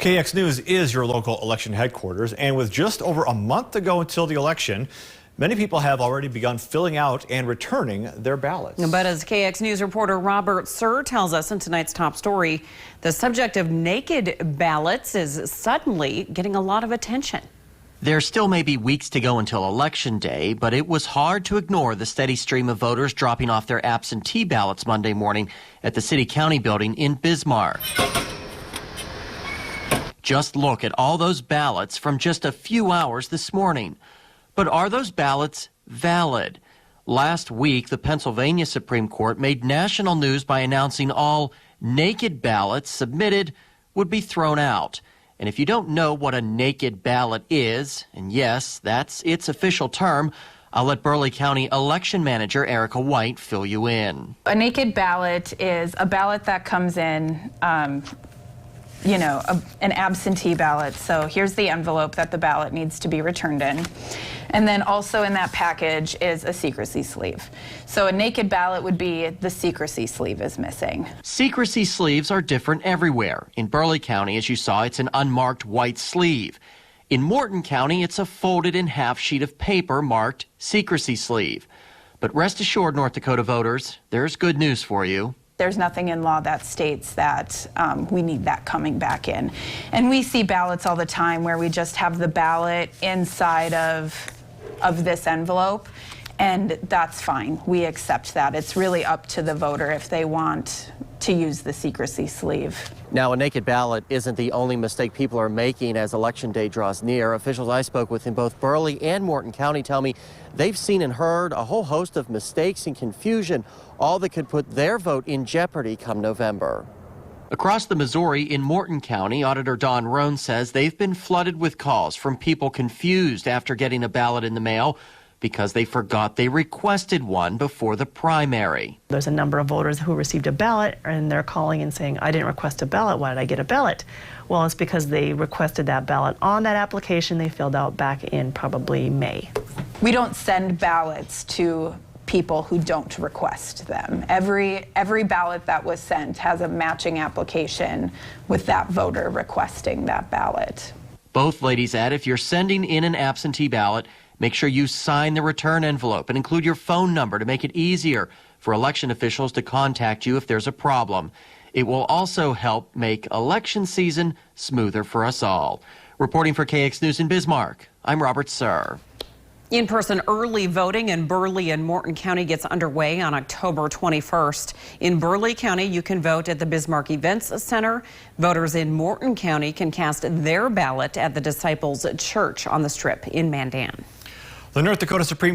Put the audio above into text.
KX News is your local election headquarters, and with just over a month to go until the election, many people have already begun filling out and returning their ballots. But as KX News reporter Robert Suhr tells us in tonight's top story, the subject of naked ballots is suddenly getting a lot of attention. There still may be weeks to go until Election Day, but it was hard to ignore the steady stream of voters dropping off their absentee ballots Monday morning at the City-County building in Bismarck. Just look at all those ballots from just a few hours this morning. But are those ballots valid? Last week, the Pennsylvania Supreme Court made national news by announcing all naked ballots submitted would be thrown out. And if you don't know what a naked ballot is, and yes, that's its official term, I'll let Burleigh County Election Manager Erica White fill you in. A naked ballot is a ballot that comes in an absentee ballot. So here's the envelope that the ballot needs to be returned in. And then also in that package is a secrecy sleeve. So a naked ballot would be the secrecy sleeve is missing. Secrecy sleeves are different everywhere. In Burleigh County, as you saw, it's an unmarked white sleeve. In Morton County, it's a folded in half sheet of paper marked secrecy sleeve. But rest assured, North Dakota voters, there's good news for you. There's nothing in law that states that we need that coming back in. And we see ballots all the time where we just have the ballot inside of this envelope, and that's fine. We accept that. It's really up to the voter if they want to use the secrecy sleeve. Now, a naked ballot isn't the only mistake people are making as Election Day draws near. Officials I spoke with in both Burleigh and Morton County tell me they've seen and heard a whole host of mistakes and confusion, all that could put their vote in jeopardy come November. Across the Missouri in Morton County, Auditor Don Roan says they've been flooded with calls from people confused after getting a ballot in the mail because they forgot they requested one before the primary. There's a number of voters who received a ballot and they're calling and saying, I didn't request a ballot, why did I get a ballot? Well, it's because they requested that ballot on that application they filled out back in probably May. We don't send ballots to people who don't request them. Every ballot that was sent has a matching application with that voter requesting that ballot. Both ladies add if you're sending in an absentee ballot, make sure you sign the return envelope and include your phone number to make it easier for election officials to contact you if there's a problem. It will also help make election season smoother for us all. Reporting for KX News in Bismarck, I'm Robert Suhr. In-person early voting in Burleigh and Morton County gets underway on October 21st. In Burleigh County, you can vote at the Bismarck Events Center. Voters in Morton County can cast their ballot at the Disciples Church on the Strip in Mandan. The North Dakota Supreme